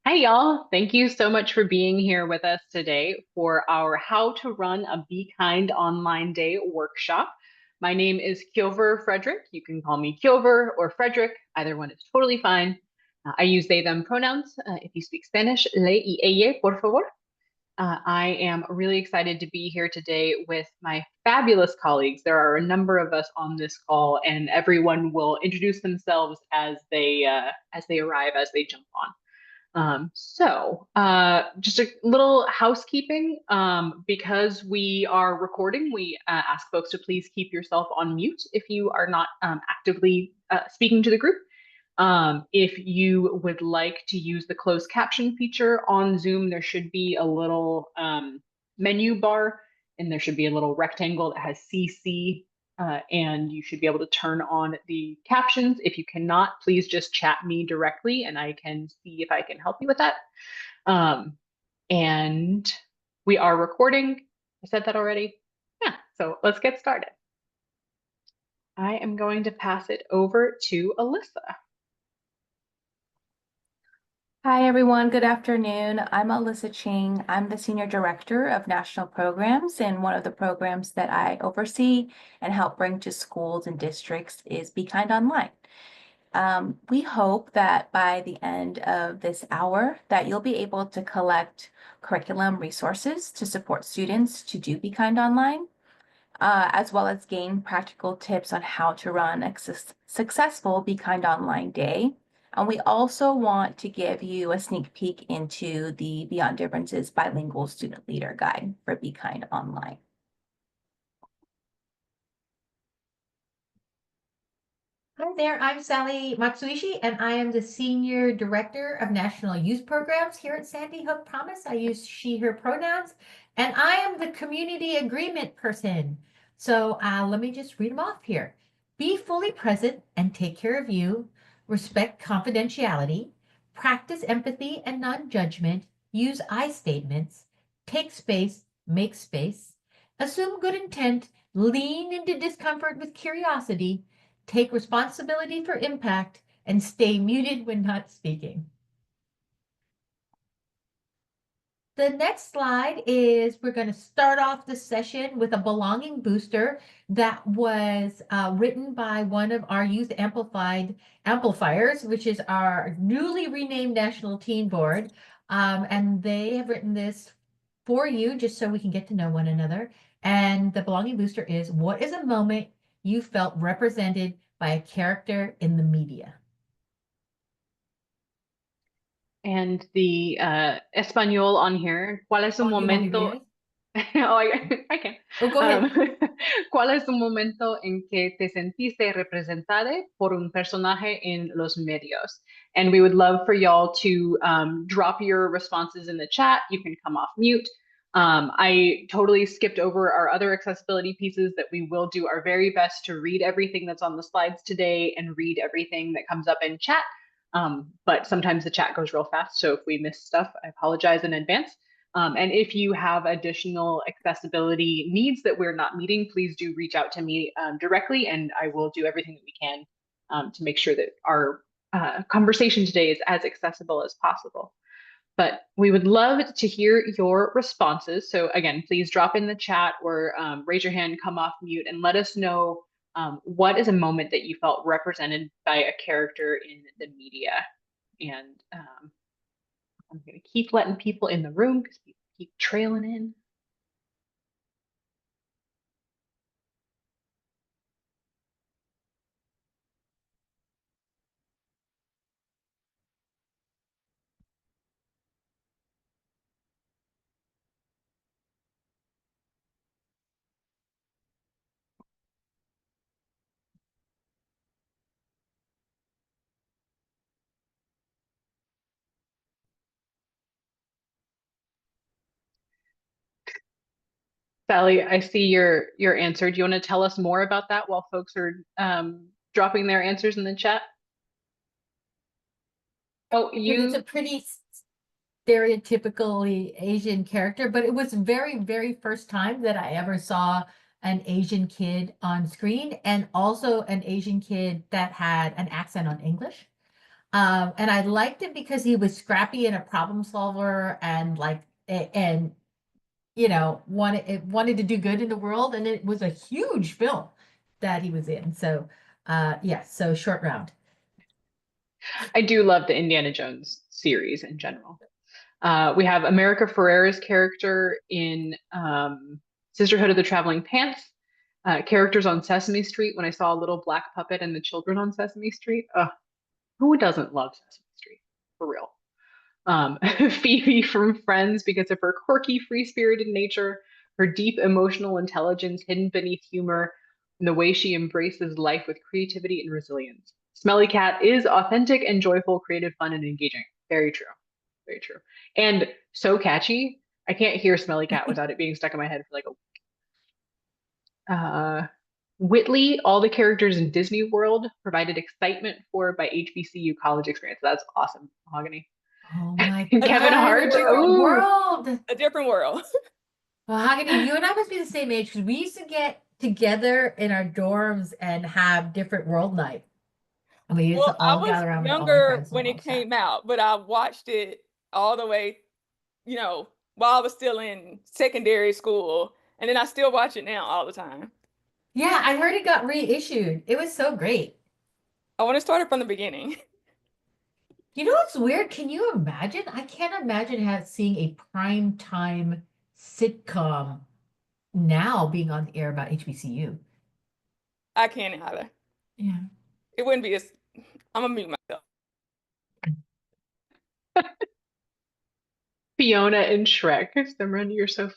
Hi, y'all. Thank you so much for being here with us today for our How to Run a Be Kind Online Day workshop. My name is Kyover Frederick. You can call me Kyover or Frederick. Either one is totally fine. I use they, them pronouns. If you speak Spanish, le y ella, por favor. I am really excited to be here today with my fabulous colleagues. There are a number of us on this call, and everyone will introduce themselves as they arrive, as they jump on. Just a little housekeeping. Because we are recording, we ask folks to please keep yourself on mute if you are not actively speaking to the group. If you would like to use the closed caption feature on Zoom, there should be a little menu bar and there should be a little rectangle that has CC, and you should be able to turn on the captions. If you cannot, please just chat me directly and I can see if I can help you with that. And we are recording. I said that already. Yeah, so let's get started. I am going to pass it over to Alyssa. Hi, everyone. Good afternoon. I'm Alyssa Ching. I'm the Senior Director of National Programs, and one of the programs that I oversee and help bring to schools and districts is Be Kind Online. We hope that by the end of this hour that you'll be able to collect curriculum resources to support students to do Be Kind Online, as well as gain practical tips on how to run a successful Be Kind Online day. And we also want to give you a sneak peek into the Beyond Differences Bilingual Student Leader Guide for Be Kind Online. Hi there, I'm Sally Matsuishi, and I am the Senior Director of National Youth Programs here at Sandy Hook Promise. I use she, her pronouns, and I am the community agreement person. So let me just read them off here. Be fully present and take care of you. Respect confidentiality. Practice empathy and non-judgment. Use I statements. Take space, make space. Assume good intent. Lean into discomfort with curiosity. Take responsibility for impact, and stay muted when not speaking. The next slide is we're going to start off the session with a belonging booster that was written by one of our Youth Amplifiers, which is our newly renamed National Teen Board. And they have written this for you just so we can get to know one another. And the belonging booster is, what is a moment you felt represented by a character in the media? And the Espanol on here, ¿cuál es un Oh, you want me to momento? read it? Oh, I can. Oh, go ahead. ¿Cuál es un momento en que te sentiste representada por un personaje en los medios? And we would love for y'all to drop your responses in the chat. You can come off mute. I totally skipped over our other accessibility pieces that we will do our very best to read everything that's on the slides today and read everything that comes up in chat. But sometimes the chat goes real fast. So if we miss stuff, I apologize in advance. And if you have additional accessibility needs that we're not meeting, please do reach out to me directly, and I will do everything that we can to make sure that our conversation today is as accessible as possible. But we would love to hear your responses. So again, please drop in the chat or raise your hand, come off mute, and let us know what is a moment that you felt represented by a character in the media. And I'm going to keep letting people in the room because people keep trailing in. Sally, I see your answer. Do you want to tell us more about that while folks are dropping their answers in the chat? Oh, Because it's a you pretty stereotypically Asian character, but it was very, very first time that I ever saw an Asian kid on screen, and also an Asian kid that had an accent on English. And I liked it because he was scrappy and a problem solver and and wanted to do good in the world, and it was a huge film that he was in. So yeah, so short round. I do love the Indiana Jones series in general. We have America Ferrera's character in Sisterhood of the Traveling Pants. Characters on Sesame Street. When I saw a little black puppet and the children on Sesame Street, who doesn't love Sesame Street? For real. Phoebe from Friends because of her quirky, free-spirited nature, her deep emotional intelligence hidden beneath humor, and the way she embraces life with creativity and resilience. Smelly Cat is authentic and joyful, creative, fun, and engaging. Very true. Very true. And so catchy. I can't hear Smelly Cat without it being stuck in my head for like a Whitley, all the characters in Disney World provided excitement for by HBCU college experience. That's awesome, Mahogany. Oh my Kevin Hart. different world. A different world. Mahogany, you and I must be the same age because we used to get together in our dorms and have different world night. And we used to I all was gather around with all my younger friends and when it watch that. came out, but I watched it all the way, while I was still in secondary school. And then I still watch it now all the time. Yeah, I heard it got reissued. It was so great. I want to start it from the beginning. You know what's weird? Can you imagine? I can't imagine seeing a prime time sitcom now being on the air about HBCU. I can't either. Yeah. It wouldn't be as, I'm gonna mute myself. Fiona and Shrek. Simran, you're so funny.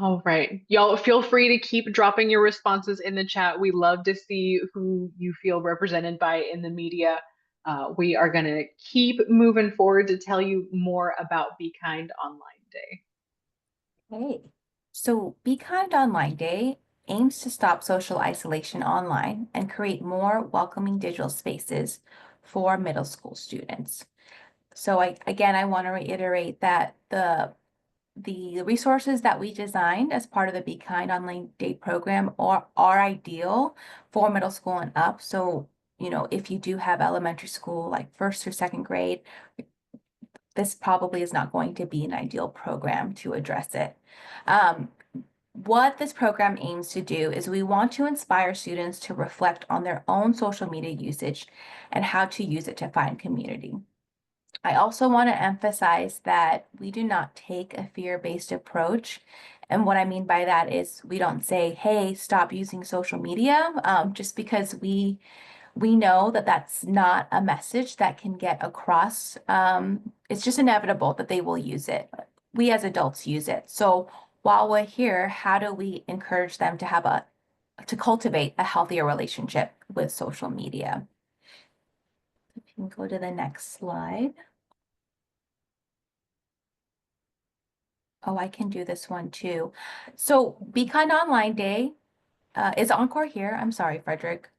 All right. Y'all feel free to keep dropping your responses in the chat. We love to see who you feel represented by in the media. We are going to keep moving forward to tell you more about Be Kind Online Day. Hey. So Be Kind Online Day aims to stop social isolation online and create more welcoming digital spaces for middle school students. So I want to reiterate that the resources that we designed as part of the Be Kind Online Day program are ideal for middle school and up. So, if you do have elementary school, like first or second grade, this probably is not going to be an ideal program to address it. What this program aims to do is we want to inspire students to reflect on their own social media usage and how to use it to find community. I also want to emphasize that we do not take a fear-based approach. And what I mean by that is we don't say, hey, stop using social media, just because we know that that's not a message that can get across. It's just inevitable that they will use it. We as adults use it. So while we're here, how do we encourage them to cultivate a healthier relationship with social media? If you can go to the next slide. Oh, I can do this one too. So Be Kind Online Day is Encore here. I'm sorry, Frederick.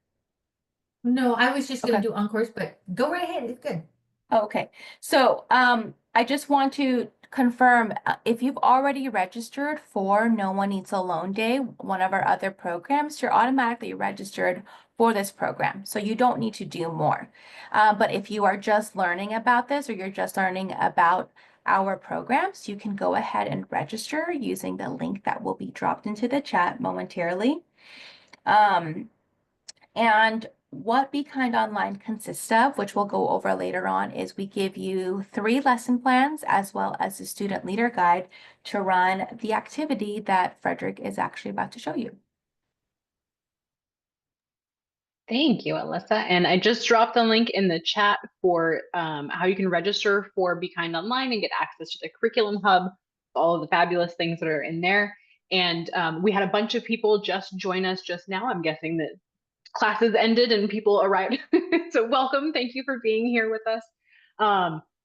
No, I was just going Okay. to do encores, but go right ahead. It's good. Okay, so I just want to confirm if you've already registered for No One Eats Alone Day, one of our other programs, you're automatically registered for this program. So you don't need to do more. But if you are just learning about this or you're just learning about our programs, you can go ahead and register using the link that will be dropped into the chat momentarily. And what Be Kind Online consists of, which we'll go over later on, is we give you 3 lesson plans as well as a student leader guide to run the activity that Frederick is actually about to show you. Thank you, Alyssa. And I just dropped the link in the chat for how you can register for Be Kind Online and get access to the Curriculum Hub, all of the fabulous things that are in there. And we had a bunch of people just join us just now. I'm guessing that classes ended and people arrived. So welcome. Thank you for being here with us.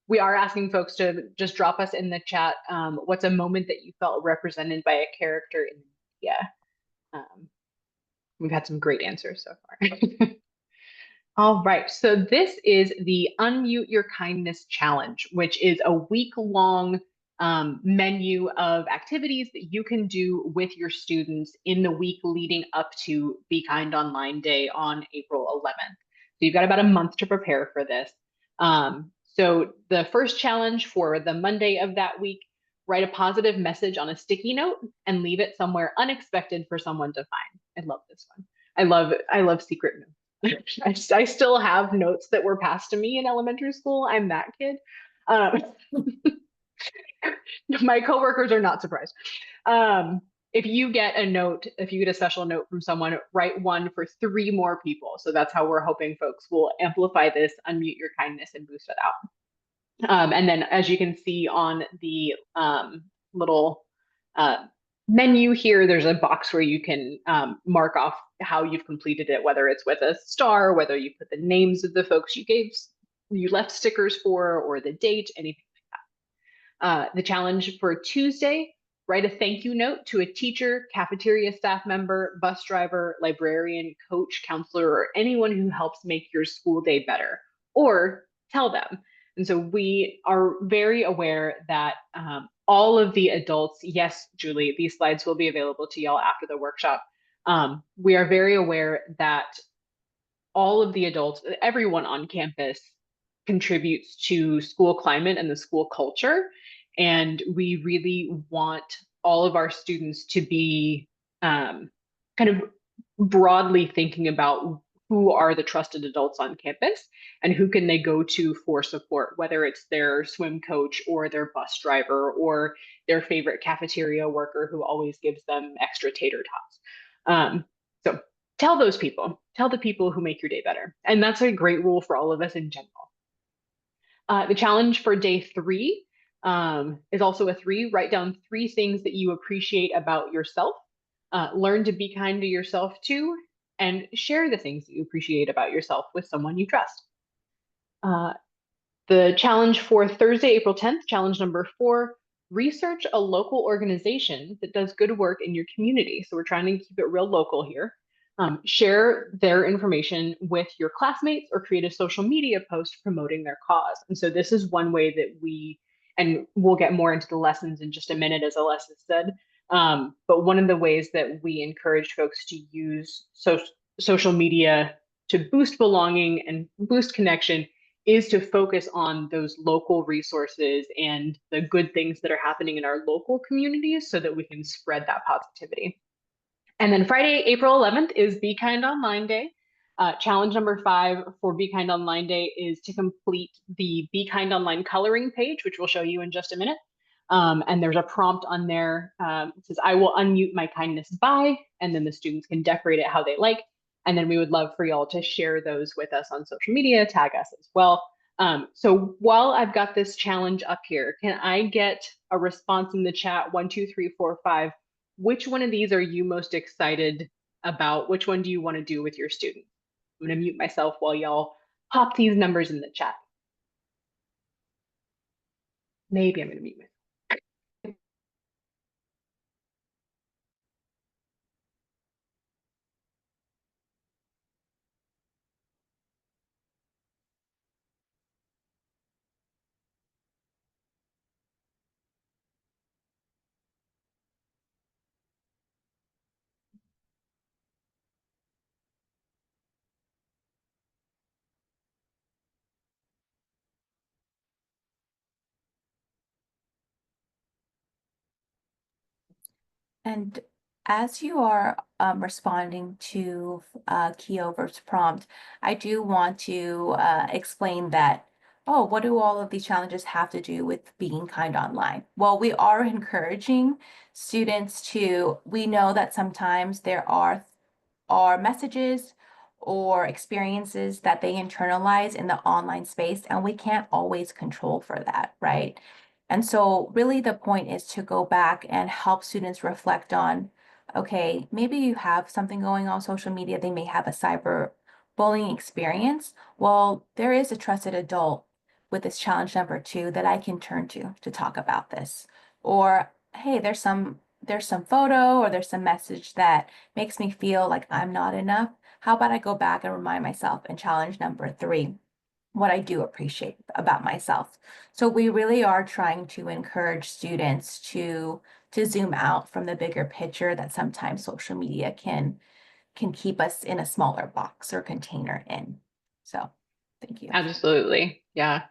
We are asking folks to just drop us in the chat. What's a moment that you felt represented by a character in the media? We've had some great answers so far. All right, so this is the Unmute Your Kindness Challenge, which is a week-long menu of activities that you can do with your students in the week leading up to Be Kind Online Day on April 11th. So you've got about a month to prepare for this. So the first challenge for the Monday of that week, write a positive message on a sticky note and leave it somewhere unexpected for someone to find. I love this one. I love secret notes. I still have notes that were passed to me in elementary school. I'm that kid. My coworkers are not surprised. If you get a note, if you get a special note from someone, write one for 3 more people. So that's how we're hoping folks will amplify this, unmute your kindness, and boost it out. And then as you can see on the little menu here, there's a box where you can mark off how you've completed it, whether it's with a star, whether you put the names of the folks you left stickers for, or the date, anything like that. The challenge for Tuesday, write a thank you note to a teacher, cafeteria staff member, bus driver, librarian, coach, counselor, or anyone who helps make your school day better, or tell them. And so we are very aware that all of the adults, yes, Julie, these slides will be available to y'all after the workshop. We are very aware that all of the adults, everyone on campus contributes to school climate and the school culture. And we really want all of our students to be kind of broadly thinking about who are the trusted adults on campus and who can they go to for support, whether it's their swim coach or their bus driver or their favorite cafeteria worker who always gives them extra tater tots. So tell those people, tell the people who make your day better. And that's a great rule for all of us in general. The challenge for day 3 is also a 3. Write down 3 things that you appreciate about yourself. Learn to be kind to yourself too, and share the things that you appreciate about yourself with someone you trust. The challenge for Thursday, April 10th, challenge number 4, research a local organization that does good work in your community. So we're trying to keep it real local here. Share their information with your classmates or create a social media post promoting their cause. And so this is one way that and we'll get more into the lessons in just a minute, as Alessa said. But one of the ways that we encourage folks to use social media to boost belonging and boost connection is to focus on those local resources and the good things that are happening in our local communities so that we can spread that positivity. And then Friday, April 11th is Be Kind Online Day. Challenge number 5 for Be Kind Online Day is to complete the Be Kind Online coloring page, which we'll show you in just a minute. And there's a prompt on there. It says, I will unmute my kindness by, and then the students can decorate it how they like. And then we would love for y'all to share those with us on social media, tag us as well. So while I've got this challenge up here, can I get a response in the chat? 1, 2, 3, 4, 5. Which one of these are you most excited about? Which one do you want to do with your students? I'm going to mute myself while y'all pop these numbers in the chat. Maybe I'm going to mute myself. And as you are responding to Keover's prompt, I do want to explain that, oh, what do all of these challenges have to do with being kind online? Well, we are encouraging students we know that sometimes there are messages or experiences that they internalize in the online space, and we can't always control for that, right? And so really the point is to go back and help students reflect on, okay, maybe you have something going on social media, they may have a cyber bullying experience. Well, there is a trusted adult with this challenge number 2 that I can turn to talk about this. Or, hey, there's some photo or there's some message that makes me feel like I'm not enough. How about I go back and remind myself in challenge number 3? what I do appreciate about myself. So we really are trying to encourage students to zoom out from the bigger picture that sometimes social media can keep us in a smaller box or container in. So thank you. Absolutely. Yeah.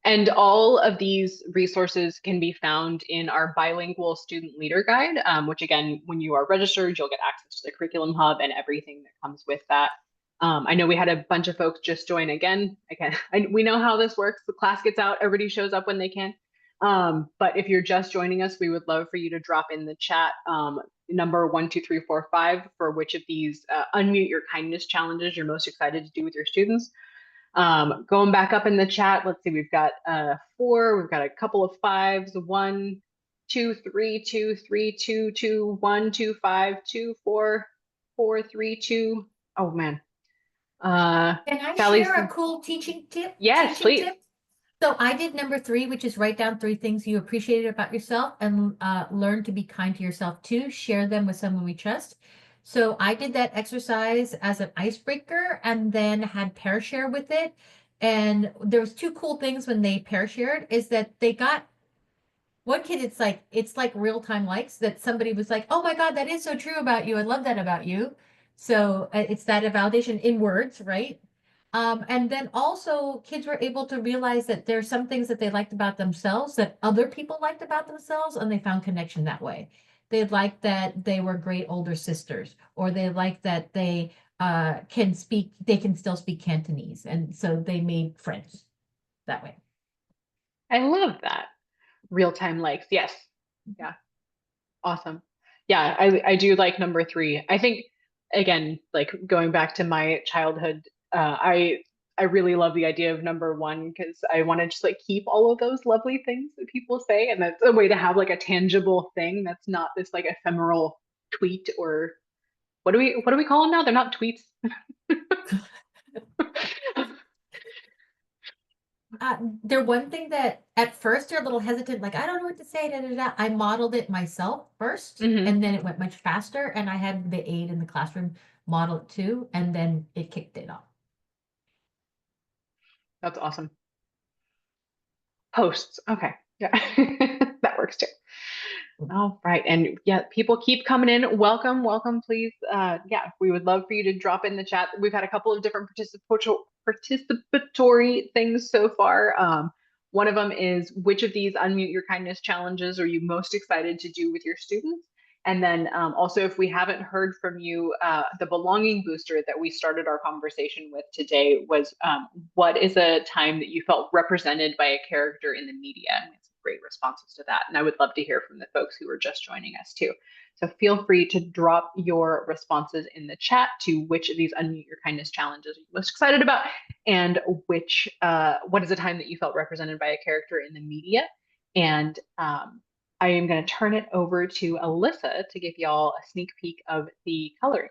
And all of these resources can be found in our bilingual student leader guide, which again, when you are registered, you'll get access to the curriculum hub and everything that comes with that. I know we had a bunch of folks just join again. We know how this works. The class gets out, everybody shows up when they can. But if you're just joining us, we would love for you to drop in the chat number 1, 2, 3, 4, 5 for which of these unmute your kindness challenges you're most excited to do with your students. Going back up in the chat, let's see, we've got 4, we've got a couple of 5s, 1, 2, 3, 2, 3, 2, 2, 1, 2, 5, 2, 4, 4, 3, 2. Oh man. Can I Sally's, share a cool teaching tip? yes, Teaching please. tip? So I did number 3, which is write down 3 things you appreciated about yourself and learn to be kind to yourself too. Share them with someone we trust. So I did that exercise as an icebreaker and then had pair share with it. And there was 2 cool things when they pair shared is that they got one kid, it's like real-time likes that somebody was like, oh my God, that is so true about you. I love that about you. So it's that a validation in words, right? And then also kids were able to realize that there's some things that they liked about themselves that other people liked about themselves, and they found connection that way. They liked that they were great older sisters, or they liked that they can still speak Cantonese. And so they made friends that way. I love that. Real-time likes. Yes. Yeah. Awesome. Yeah, I do like number 3. I think again, like going back to my childhood, I really love the idea of number 1 because I want to just like keep all of those lovely things that people say, and that's a way to have like a tangible thing that's not this like ephemeral tweet or what do we call them now? They're not tweets. They're one thing that at first they're a little hesitant, like, I don't know what to say, da, da, da. I modeled it myself first, Mhm. and then it went much faster, and I had the aide in the classroom model it too, and then it kicked it off. That's awesome. Posts. Okay. Yeah. That works too. All right. And yeah, people keep coming in. Welcome, welcome, please. Yeah, we would love for you to drop in the chat. We've had a couple of different participatory things so far. One of them is which of these unmute your kindness challenges are you most excited to do with your students? And then also, if we haven't heard from you, the belonging booster that we started our conversation with today was what is a time that you felt represented by a character in the media? And we had some great responses to that. And I would love to hear from the folks who are just joining us too. So feel free to drop your responses in the chat to which of these unmute your kindness challenges are you most excited about, and which what is a time that you felt represented by a character in the media. And I am going to turn it over to Alyssa to give y'all a sneak peek of the coloring.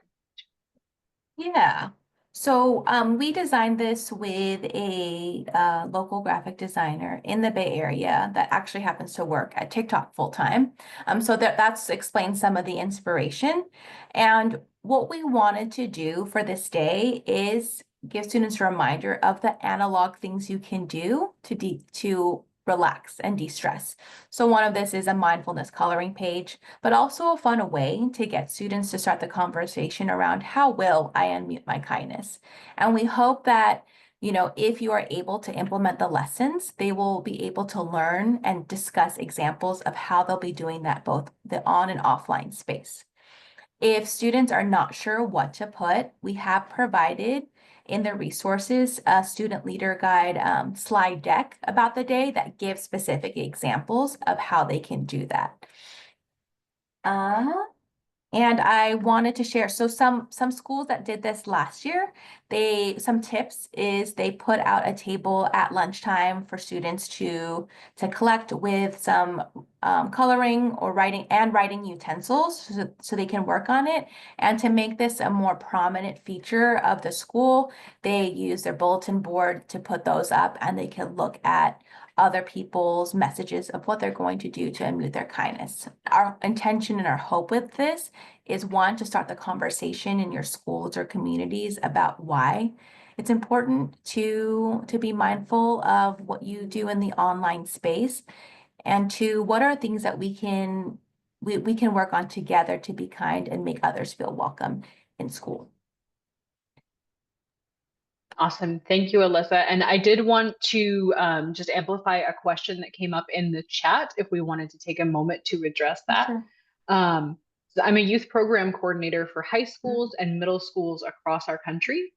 Yeah. So we designed this with a local graphic designer in the Bay Area that actually happens to work at TikTok full time. So that's explains some of the inspiration. And what we wanted to do for this day is give students a reminder of the analog things you can do to relax and de-stress. So one of this is a mindfulness coloring page, but also a fun way to get students to start the conversation around how will I unmute my kindness. And we hope that, if you are able to implement the lessons, they will be able to learn and discuss examples of how they'll be doing that both the on and offline space. If students are not sure what to put, we have provided in the resources a student leader guide slide deck about the day that gives specific examples of how they can do that. And I wanted to share, so some schools that did this last year, some tips is they put out a table at lunchtime for students to collect with some coloring or writing utensils so they can work on it. And to make this a more prominent feature of the school, they use their bulletin board to put those up, and they can look at other people's messages of what they're going to do to unmute their kindness. Our intention and our hope with this is, one, to start the conversation in your schools or communities about why it's important to be mindful of what you do in the online space, and two, what are things that we can work on together to be kind and make others feel welcome in school. Awesome. Thank you, Alyssa. And I did want to just amplify a question that came up in the chat if we wanted to take a moment to address that. Sure. So I'm a youth program coordinator for high schools and middle schools across our country.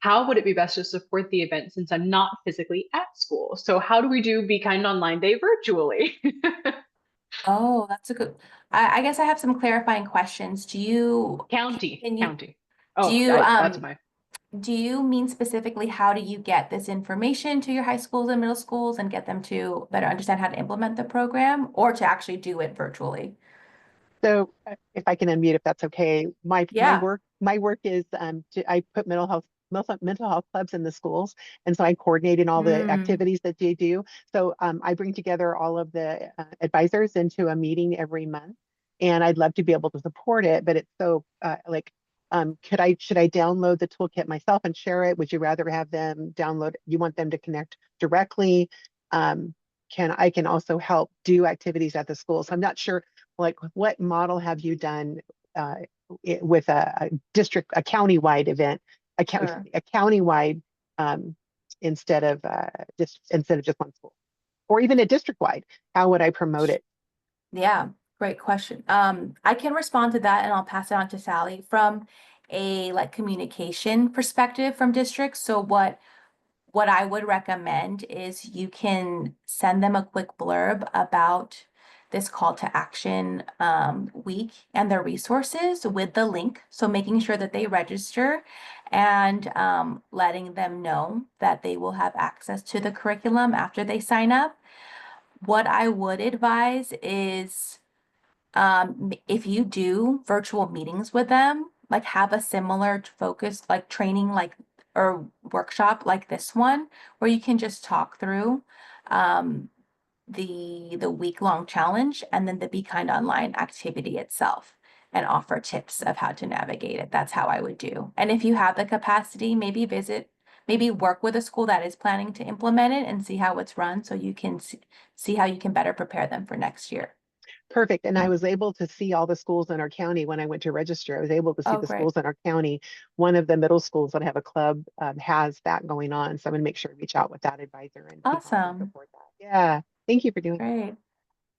How would it be best to support the event since I'm not physically at school? So how do we do Be Kind Online Day virtually? Oh, that's a good, I guess I have some clarifying questions. Do you, County. can you, County. Oh, do you, that's my. do you mean specifically how do you get this information to your high schools and middle schools and get them to better understand how to implement the program, or to actually do it virtually? So if I can unmute, if that's okay, my Yeah. work is I put mental health clubs in the schools, and so I coordinate in all the activities that they do. So I bring together all of the advisors into a meeting every month, and I'd love to be able to support it, but it's so should I download the toolkit myself and share it? Would you rather have them download? You want them to connect directly? I can also help do activities at the school. So I'm not sure, like, what model have you done with a district, a countywide event, a countywide instead of just one school, or even a district wide? How would I promote it? Yeah, great question. I can respond to that and I'll pass it on to Sally from a communication perspective from districts. So what I would recommend is you can send them a quick blurb about this call to action week and their resources with the link. So making sure that they register and letting them know that they will have access to the curriculum after they sign up. What I would advise is if you do virtual meetings with them, have a similar focused training or workshop like this one, where you can just talk through the week-long challenge and then the Be Kind Online activity itself and offer tips of how to navigate it. That's how I would do. And if you have the capacity, maybe work with a school that is planning to implement it and see how it's run, so you can see how you can better prepare them for next year. Perfect. And I was able to see all the schools in our county when I went to register. I was able to see the schools in our county. One of the middle schools that have a club has that going on. So I'm going to make sure to reach out with that advisor and Awesome. support that. Yeah. Thank you for doing that. Great.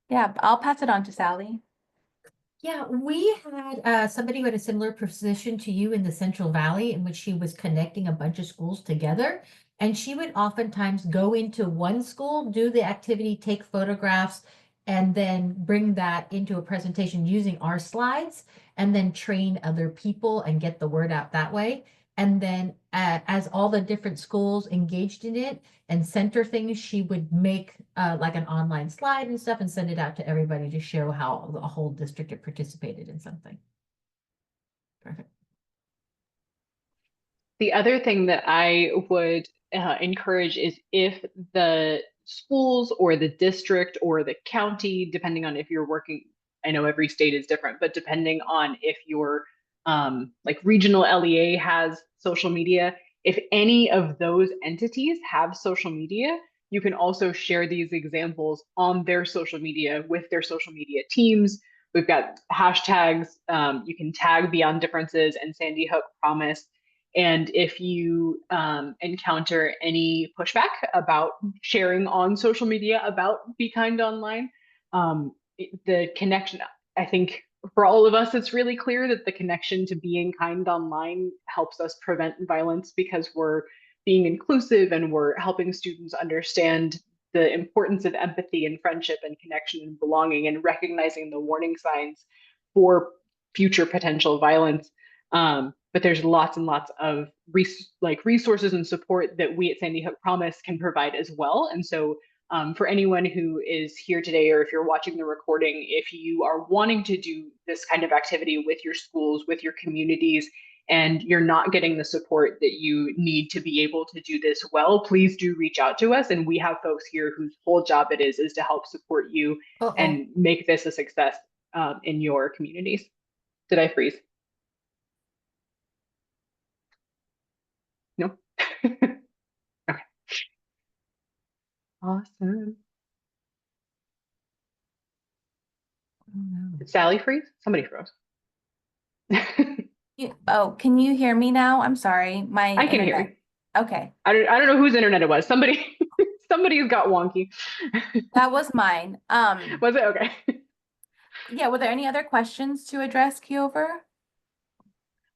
Yeah, I'll pass it on to Sally. Yeah, we had somebody who had a similar position to you in the Central Valley, in which she was connecting a bunch of schools together. And she would oftentimes go into one school, do the activity, take photographs, and then bring that into a presentation using our slides, and then train other people and get the word out that way. And then as all the different schools engaged in it and center things, she would make like an online slide and stuff and send it out to everybody to show how the whole district had participated in something. Perfect. The other thing that I would encourage is if the schools or the district or the county, depending on if you're working, I know every state is different, but depending on if your regional LEA has social media, if any of those entities have social media, you can also share these examples on their social media with their social media teams. We've got hashtags. You can tag Beyond Differences and Sandy Hook Promise. And if you encounter any pushback about sharing on social media about Be Kind Online, the connection, I think for all of us, it's really clear that the connection to being kind online helps us prevent violence, because we're being inclusive and we're helping students understand the importance of empathy and friendship and connection and belonging, and recognizing the warning signs for future potential violence. But there's lots and lots of resources and support that we at Sandy Hook Promise can provide as well. And so for anyone who is here today, or if you're watching the recording, if you are wanting to do this kind of activity with your schools, with your communities, and you're not getting the support that you need to be able to do this well, please do reach out to us. And we have folks here whose whole job it is to help support you and make this a success in your communities. Did I freeze? No? Okay. Awesome. Did Sally freeze? Somebody froze. Oh, can you hear me now? I'm sorry. My I can hear internet. you. Okay, I don't know whose internet it was. Somebody's got wonky. that was mine. Was it? Okay. Yeah, were there any other questions to address, Kiover?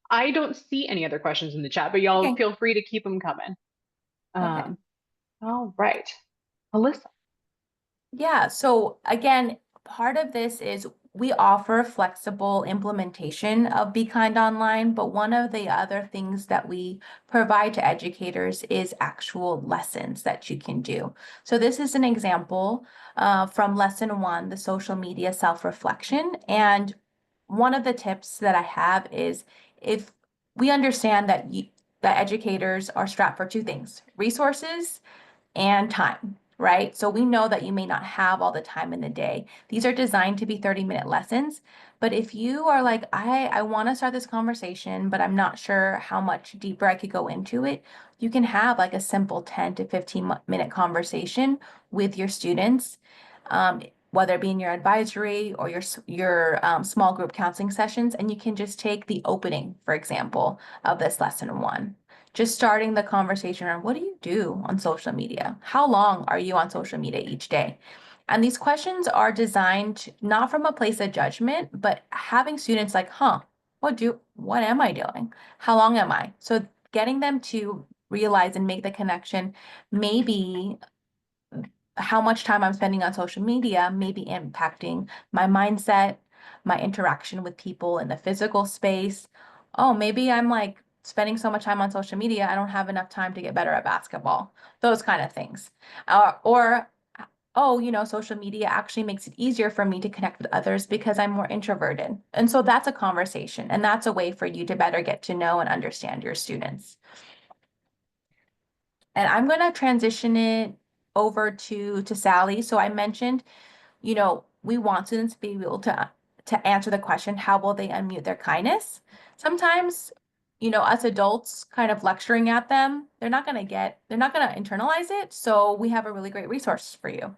I don't see any other questions in the chat, but y'all Okay. feel free to keep them coming. Okay. All right. Alyssa. Yeah, so again, part of this is we offer flexible implementation of Be Kind Online, but one of the other things that we provide to educators is actual lessons that you can do. So this is an example from lesson 1, the social media self-reflection. And one of the tips that I have is if we understand that that educators are strapped for 2 things, resources and time, right? So we know that you may not have all the time in the day. These are designed to be 30-minute lessons. But if you are like, I want to start this conversation, but I'm not sure how much deeper I could go into it, you can have like a simple 10 to 15-minute conversation with your students, whether it be in your advisory or your small group counseling sessions. And you can just take the opening, for example, of this lesson 1. Just starting the conversation around what do you do on social media? How long are you on social media each day? And these questions are designed not from a place of judgment, but having students like, what am I doing? How long am I? So getting them to realize and make the connection, maybe how much time I'm spending on social media may be impacting my mindset, my interaction with people in the physical space. Oh, maybe I'm like spending so much time on social media, I don't have enough time to get better at basketball. Those kind of things. Social media actually makes it easier for me to connect with others because I'm more introverted. And so that's a conversation, and that's a way for you to better get to know and understand your students. And I'm going to transition it over to Sally. So I mentioned, we want students to be able to answer the question, how will they unmute their kindness? Sometimes, us adults kind of lecturing at them, they're not going to internalize it. So we have a really great resource for you.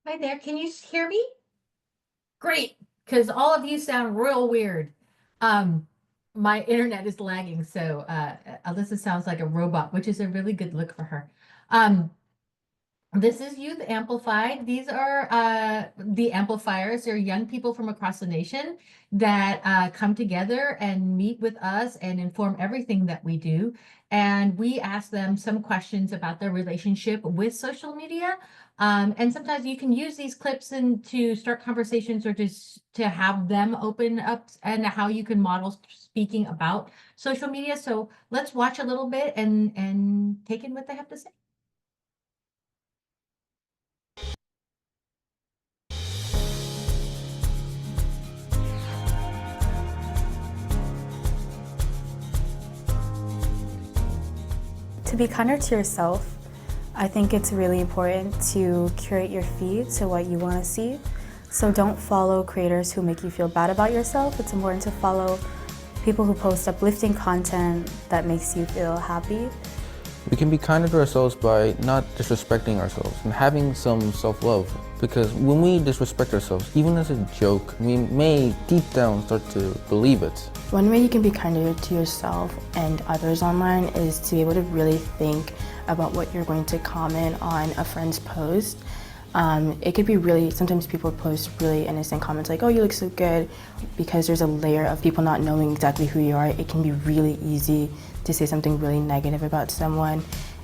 Hi there, can you hear me? Great, because all of you sound real weird. My internet is lagging, so Alyssa sounds like a robot, which is a really good look for her. This is Youth Amplified. These are the amplifiers. They're young people from across the nation that come together and meet with us and inform everything that we do. And we ask them some questions about their relationship with social media. And sometimes you can use these clips to start conversations or just to have them open up and how you can model speaking about social media. So let's watch a little bit and take in what they have to say. To be kinder to yourself, I think it's really important to curate your feed to what you want to see. So don't follow creators who make you feel bad about yourself. It's important to follow people who post uplifting content that makes you feel happy. We can be kinder to ourselves by not disrespecting ourselves and having some self-love. Because when we disrespect ourselves, even as a joke, we may deep down start to believe it. One way you can be kinder to yourself and others online is to be able to really think about what you're going to comment on a friend's post. It could be sometimes people post really innocent comments like, oh, you look so good. Because there's a layer of people not knowing exactly who you are, it can be really easy to say something really negative about someone.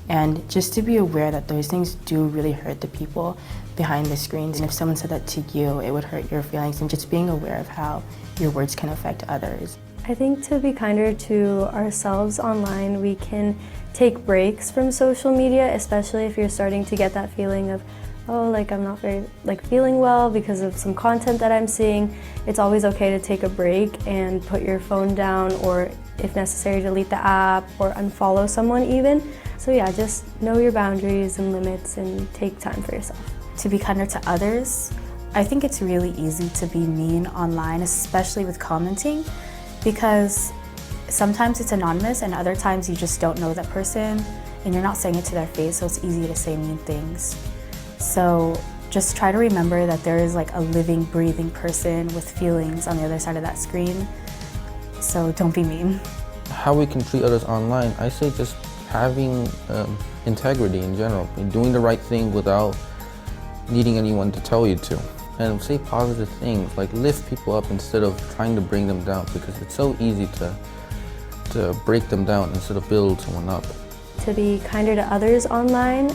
And just to be aware that those things do really hurt the people behind the screens. And if someone said that to you, it would hurt your feelings, and just being aware of how your words can affect others. I think to be kinder to ourselves online, we can take breaks from social media, especially if you're starting to get that feeling of oh, like I'm not very feeling well because of some content that I'm seeing, it's always okay to take a break and put your phone down, or if necessary, delete the app or unfollow someone even. So yeah, just know your boundaries and limits and take time for yourself. To be kinder to others, I think it's really easy to be mean online, especially with commenting, because sometimes it's anonymous and other times you just don't know that person and you're not saying it to their face, so it's easy to say mean things. So just try to remember that there is like a living, breathing person with feelings on the other side of that screen. So don't be mean. How we can treat others online, I say just having integrity in general, doing the right thing without needing anyone to tell you to. And say positive things, like lift people up instead of trying to bring them down, because it's so easy to break them down instead of build someone up. To be kinder to others online,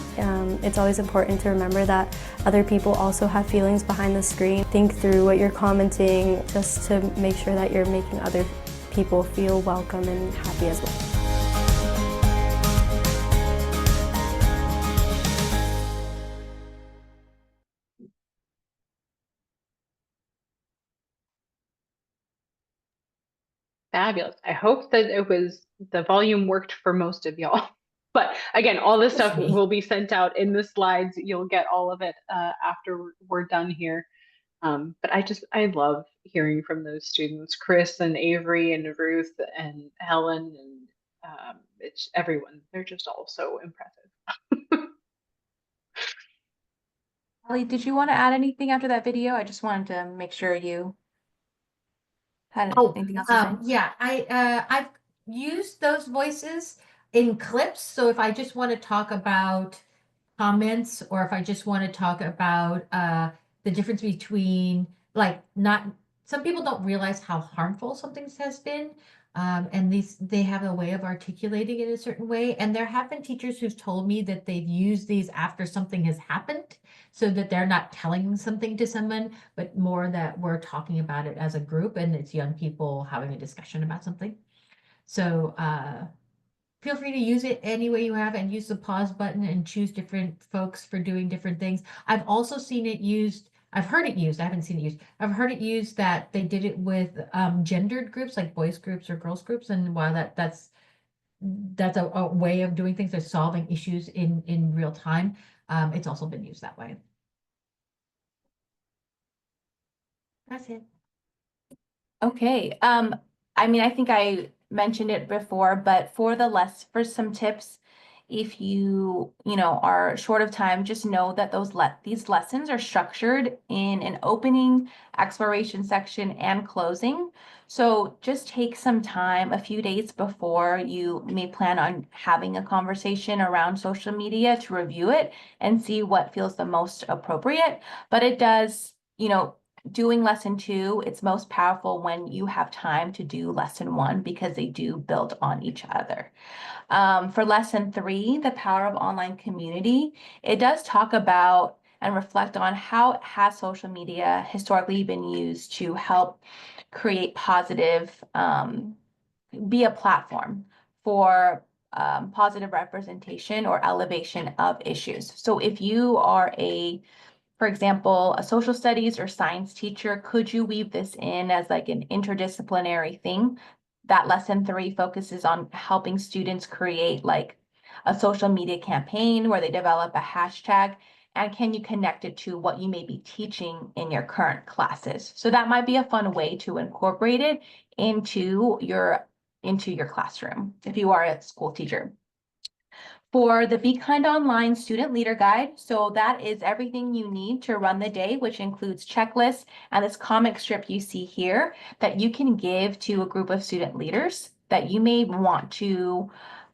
it's always important to remember that other people also have feelings behind the screen. Think through what you're commenting just to make sure that you're making other people feel welcome and happy as well. Fabulous. I hope that the volume worked for most of y'all. But again, all this stuff will be sent out in the slides. You'll get all of it after we're done here. But I love hearing from those students, Chris and Avery and Ruth and Helen, and it's everyone. They're just all so impressive. Holly, did you want to add anything after that video? I just wanted to make sure you had anything else to say. Yeah, I've used those voices in clips. So if I just want to talk about comments, or if I just want to talk about the difference between some people don't realize how harmful something has been. And they have a way of articulating it a certain way. And there have been teachers who've told me that they've used these after something has happened, so that they're not telling something to someone, but more that we're talking about it as a group and it's young people having a discussion about something. So feel free to use it any way you have, and use the pause button and choose different folks for doing different things. I've also seen it used, I've heard it used, I haven't seen it used. I've heard it used that they did it with gendered groups, like boys groups or girls groups. And while that's a way of doing things, of solving issues in real time, it's also been used that way. That's it. Okay. I mean, I think I mentioned it before, but for some tips, if you are short of time, just know that these lessons are structured in an opening, exploration section, and closing. So just take some time, a few days before you may plan on having a conversation around social media, to review it and see what feels the most appropriate. But it does, doing lesson 2, it's most powerful when you have time to do lesson 1, because they do build on each other. For lesson 3, the power of online community, it does talk about and reflect on how has social media historically been used to help create positive, be a platform for positive representation or elevation of issues. So if you are for example, a social studies or science teacher, could you weave this in as like an interdisciplinary thing? That lesson 3 focuses on helping students create like a social media campaign where they develop a hashtag, and can you connect it to what you may be teaching in your current classes? So that might be a fun way to incorporate it into your classroom if you are a school teacher. For the Be Kind Online Student Leader Guide, so that is everything you need to run the day, which includes checklists and this comic strip you see here that you can give to a group of student leaders that you may want to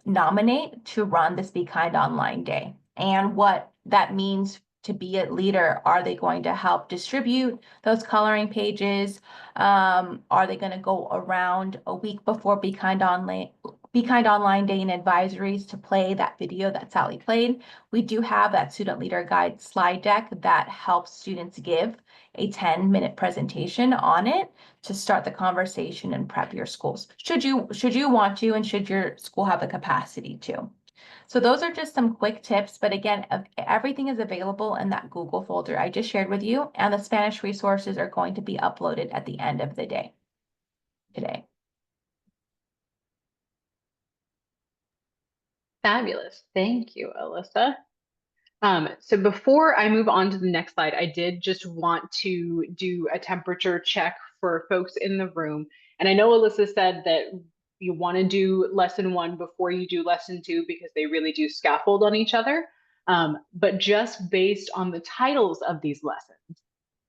nominate to run this Be Kind Online Day. And what that means to be a leader: are they going to help distribute those coloring pages? Are they going to go around a week before Be Kind Online Day and advisories to play that video that Sally played? We do have that student leader guide slide deck that helps students give a 10-minute presentation on it to start the conversation and prep your schools, should you want to, and should your school have the capacity to. So those are just some quick tips, but again, everything is available in that Google folder I just shared with you, and the Spanish resources are going to be uploaded at the end of the day today. Fabulous. Thank you, Alyssa. So before I move on to the next slide, I did just want to do a temperature check for folks in the room. And I know Alyssa said that you want to do lesson 1 before you do lesson 2 because they really do scaffold on each other. But just based on the titles of these lessons,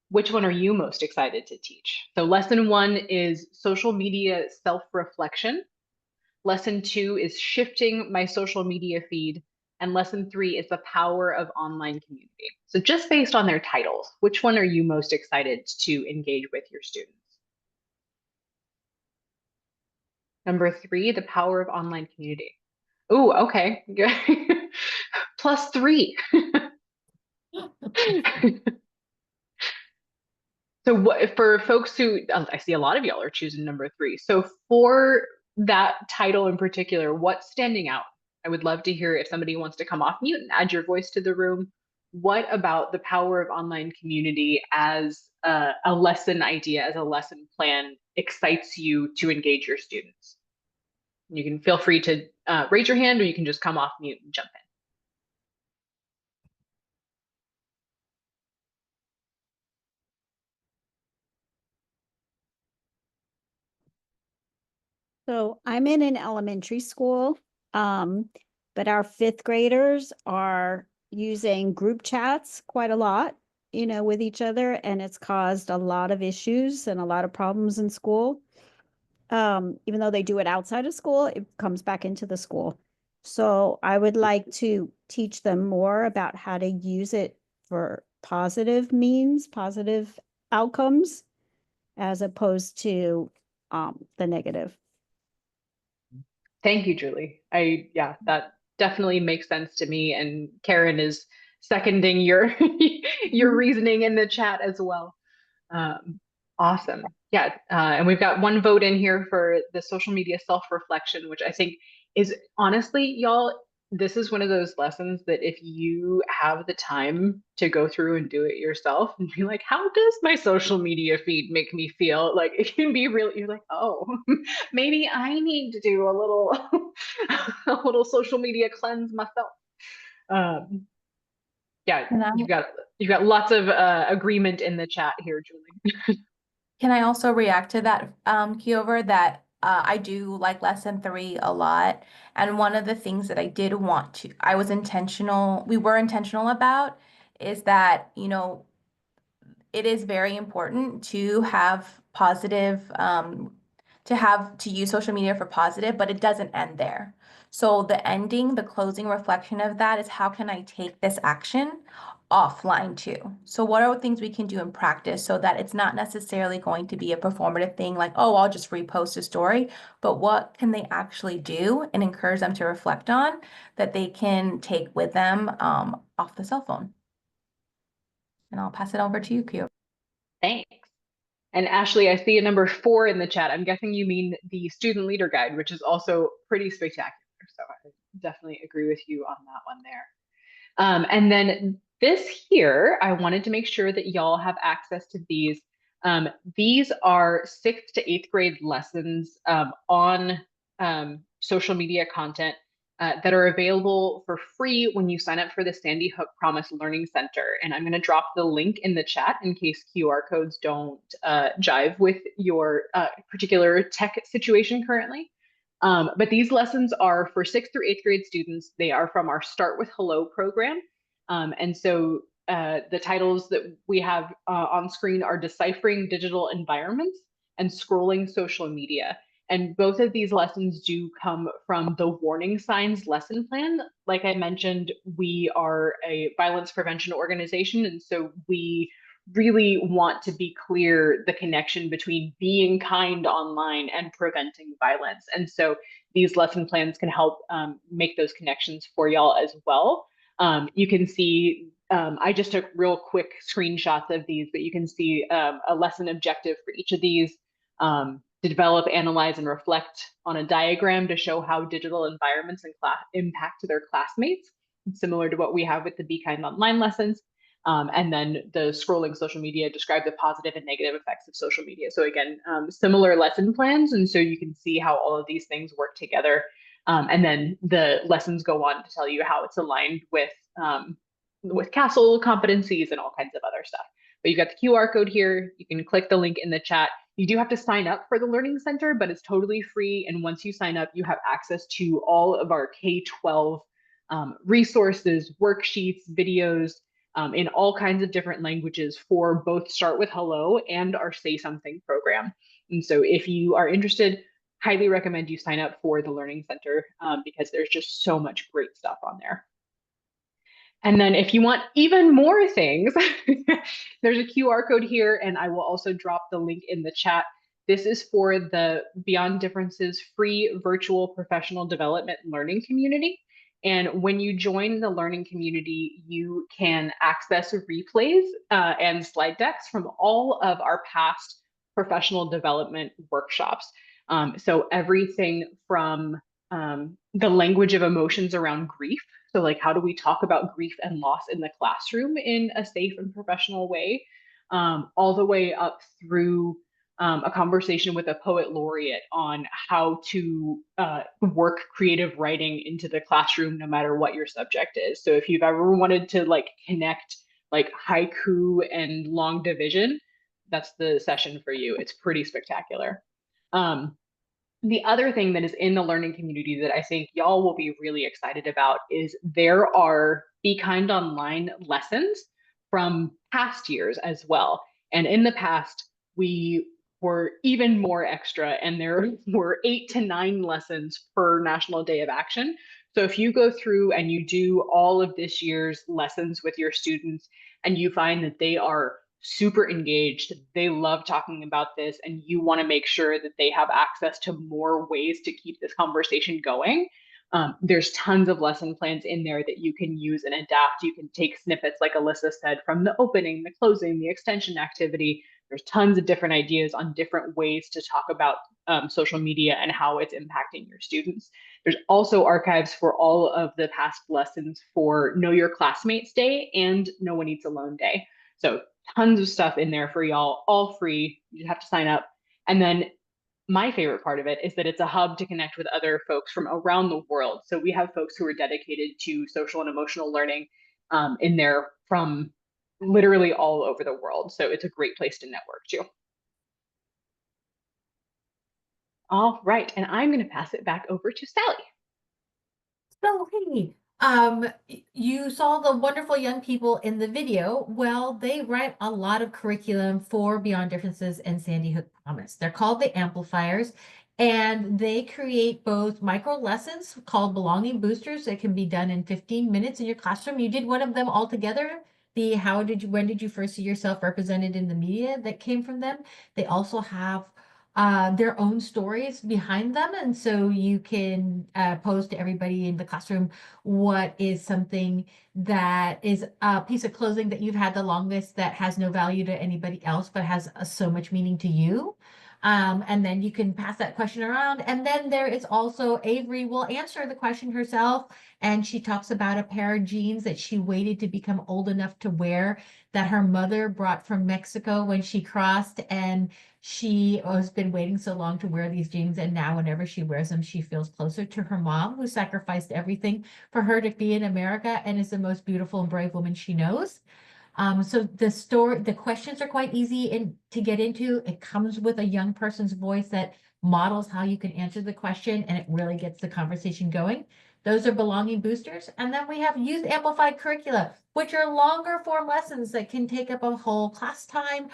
which one are you most excited to teach? So lesson 1 is social media self-reflection. Lesson 2 is shifting my social media feed. And lesson 3 is the power of online community. So just based on their titles, which one are you most excited to engage with your students? Number 3, the power of online community. Oh, okay. +3. So what, for folks who, I see a lot of y'all are choosing number 3. So for that title in particular, what's standing out? I would love to hear if somebody wants to come off mute and add your voice to the room. What about the power of online community as a lesson idea, as a lesson plan, excites you to engage your students? You can feel free to raise your hand, or you can just come off mute and jump in. So I'm in an elementary school, but our 5th graders are using group chats quite a lot, with each other, and it's caused a lot of issues and a lot of problems in school. Even though they do it outside of school, it comes back into the school. So I would like to teach them more about how to use it for positive means, positive outcomes, as opposed to the negative. Thank you, Julie. Yeah, that definitely makes sense to me. And Karen is seconding your your reasoning in the chat as well. Awesome. Yeah, and we've got 1 vote in here for the social media self-reflection, which I think is honestly, y'all, this is one of those lessons that if you have the time to go through and do it yourself and be like, how does my social media feed make me feel? Like, it can be really, you're like, oh, maybe I need to do a little a little social media cleanse myself. Yeah, you've got lots of agreement in the chat here, Julie. Can I also react to that, Kiover, that I do like lesson 3 a lot. And one of the things that we were intentional about is that, it is very important to have positive, to use social media for positive, but it doesn't end there. So the closing reflection of that is, how can I take this action offline too? So what are things we can do in practice so that it's not necessarily going to be a performative thing like, oh, I'll just repost a story, but what can they actually do and encourage them to reflect on that they can take with them off the cell phone? And I'll pass it over to you, Kyo. Thanks. And Ashley, I see a number 4 in the chat. I'm guessing you mean the student leader guide, which is also pretty spectacular. So I definitely agree with you on that one there. And then this here, I wanted to make sure that y'all have access to these. These are 6th to 8th grade lessons on social media content that are available for free when you sign up for the Sandy Hook Promise Learning Center. And I'm going to drop the link in the chat in case QR codes don't jive with your particular tech situation currently. But these lessons are for 6th through 8th grade students. They are from our Start with Hello program. And so the titles that we have on screen are Deciphering Digital Environments and Scrolling Social Media. And both of these lessons do come from the Warning Signs lesson plan. Like I mentioned, we are a violence prevention organization, and so we really want to be clear the connection between being kind online and preventing violence. And so these lesson plans can help make those connections for y'all as well. You can see, I just took real quick screenshots of these, but you can see a lesson objective for each of these. develop, analyze, and reflect on a diagram to show how digital environments and impact their classmates, similar to what we have with the Be Kind Online lessons. And then the scrolling social media, describe the positive and negative effects of social media. So again, similar lesson plans. And so you can see how all of these things work together. And then the lessons go on to tell you how it's aligned with CASEL competencies and all kinds of other stuff. But you've got the QR code here. You can click the link in the chat. You do have to sign up for the Learning Center, but it's totally free. And once you sign up, you have access to all of our K-12 resources, worksheets, videos, in all kinds of different languages for both Start with Hello and our Say Something program. And so if you are interested, highly recommend you sign up for the Learning Center because there's just so much great stuff on there. And then if you want even more things, there's a QR code here, and I will also drop the link in the chat. This is for the Beyond Differences free virtual professional development learning community. And when you join the learning community, you can access replays and slide decks from all of our past professional development workshops. So everything from the language of emotions around grief. So like, how do we talk about grief and loss in the classroom in a safe and professional way, all the way up through a conversation with a poet laureate on how to work creative writing into the classroom, no matter what your subject is. So if you've ever wanted to like connect like haiku and long division, that's the session for you. It's pretty spectacular. The other thing that is in the learning community that I think y'all will be really excited about is there are Be Kind Online lessons from past years as well. And in the past, we were even more extra, and there were 8 to 9 lessons per National Day of Action. So if you go through and you do all of this year's lessons with your students and you find that they are super engaged, they love talking about this, and you want to make sure that they have access to more ways to keep this conversation going, there's tons of lesson plans in there that you can use and adapt. You can take snippets, like Alyssa said, from the opening, the closing, the extension activity. There's tons of different ideas on different ways to talk about social media and how it's impacting your students. There's also archives for all of the past lessons for Know Your Classmates Day and No One Eats Alone Day. So tons of stuff in there for y'all, all free. You have to sign up. And then my favorite part of it is that it's a hub to connect with other folks from around the world. So we have folks who are dedicated to social and emotional learning in there from literally all over the world. So it's a great place to network too. All right, and I'm going to pass it back over to Sally. So, hey, you saw the wonderful young people in the video. Well, they write a lot of curriculum for Beyond Differences and Sandy Hook Promise. They're called the Amplifiers, and they create both micro lessons called Belonging Boosters that can be done in 15 minutes in your classroom. You did one of them all together. When did you first see yourself represented in the media that came from them? They also have their own stories behind them. And so you can pose to everybody in the classroom what is something that is a piece of clothing that you've had the longest that has no value to anybody else, but has so much meaning to you. And then you can pass that question around. And then there is also Avery will answer the question herself. And she talks about a pair of jeans that she waited to become old enough to wear that her mother brought from Mexico when she crossed. And she has been waiting so long to wear these jeans. And now whenever she wears them, she feels closer to her mom, who sacrificed everything for her to be in America and is the most beautiful and brave woman she knows. So the questions are quite easy to get into. It comes with a young person's voice that models how you can answer the question, and it really gets the conversation going. Those are Belonging Boosters. And then we have Youth Amplified Curricula, which are longer form lessons that can take up a whole class time.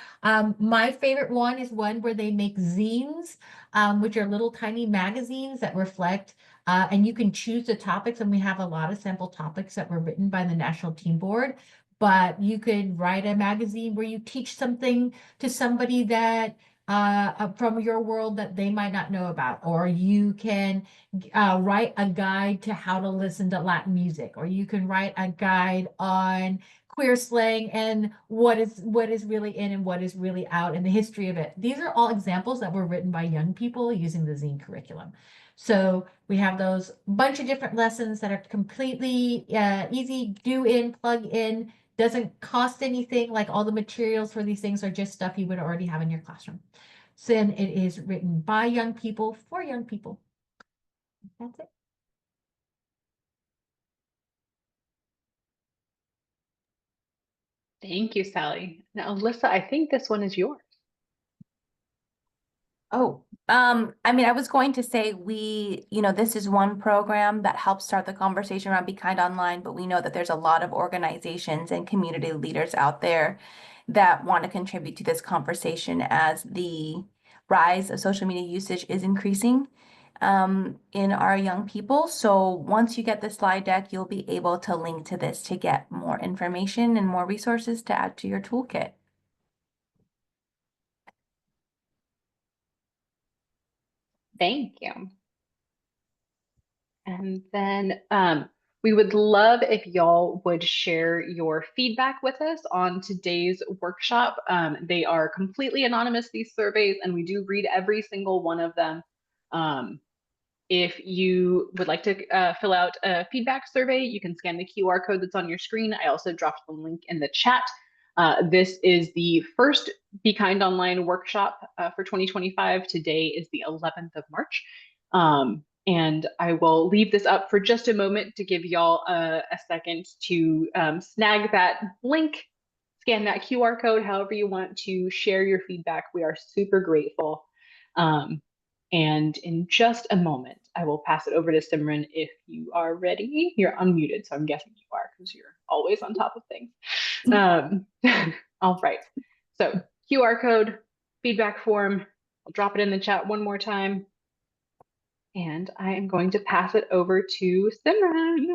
My favorite one is one where they make zines, which are little tiny magazines that reflect, and you can choose the topics. And we have a lot of sample topics that were written by the National Team Board. But you could write a magazine where you teach something to somebody that from your world that they might not know about, or you can write a guide to how to listen to Latin music, or you can write a guide on queer slang and what is really in and what is really out and the history of it. These are all examples that were written by young people using the zine curriculum. So we have those bunch of different lessons that are completely easy, do in, plug in, doesn't cost anything. Like all the materials for these things are just stuff you would already have in your classroom. So then it is written by young people for young people. That's it. Thank you, Sally. Now, Alyssa, I think this one is yours. Oh, I mean, I was going to say this is one program that helps start the conversation around Be Kind Online, but we know that there's a lot of organizations and community leaders out there that want to contribute to this conversation as the rise of social media usage is increasing in our young people. So once you get the slide deck, you'll be able to link to this to get more information and more resources to add to your toolkit. Thank you. And then we would love if y'all would share your feedback with us on today's workshop. They are completely anonymous, these surveys, and we do read every single one of them. If you would like to fill out a feedback survey, you can scan the QR code that's on your screen. I also dropped the link in the chat. This is the first Be Kind Online workshop for 2025. Today is the 11th of March. And I will leave this up for just a moment to give y'all a second to snag that link, scan that QR code, however you want to share your feedback. We are super grateful. And in just a moment, I will pass it over to Simran if you are ready. You're unmuted, so I'm guessing you are because you're always on top of things. All right, so QR code, feedback form, I'll drop it in the chat one more time. And I am going to pass it over to Simran.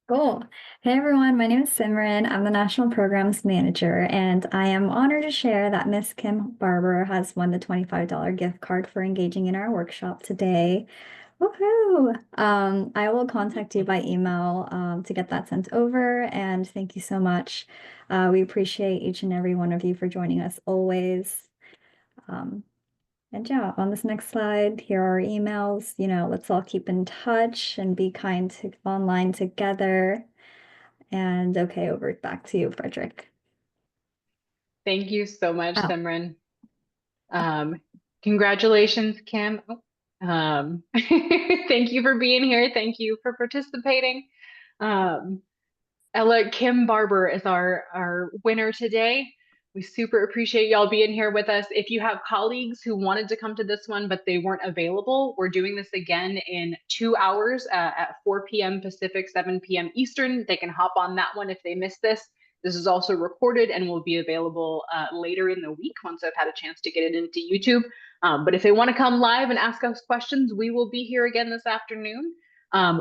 Cool. Hey everyone, my name is Simran. I'm the National Programs Manager, and I am honored to share that Miss Kim Barber has won the $25 gift card for engaging in our workshop today. Woohoo! I will contact you by email to get that sent over, and thank you so much. We appreciate each and every one of you for joining us always. And yeah, on this next slide, here are our emails. Let's all keep in touch and be kind to online together. And okay, back to you, Frederick. Thank you so much, Simran. Congratulations, Kim. Thank you for being here. Thank you for participating. Ella, Kim Barber is our winner today. We super appreciate y'all being here with us. If you have colleagues who wanted to come to this one, but they weren't available, we're doing this again in 2 hours at 4 p.m. Pacific, 7 p.m. Eastern. They can hop on that one if they missed this. This is also recorded and will be available later in the week once I've had a chance to get it into YouTube. But if they want to come live and ask us questions, we will be here again this afternoon.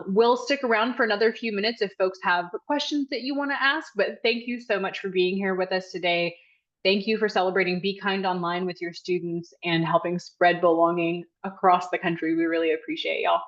We'll stick around for another few minutes if folks have questions that you want to ask, but thank you so much for being here with us today. Thank you for celebrating Be Kind Online with your students and helping spread belonging across the country. We really appreciate y'all.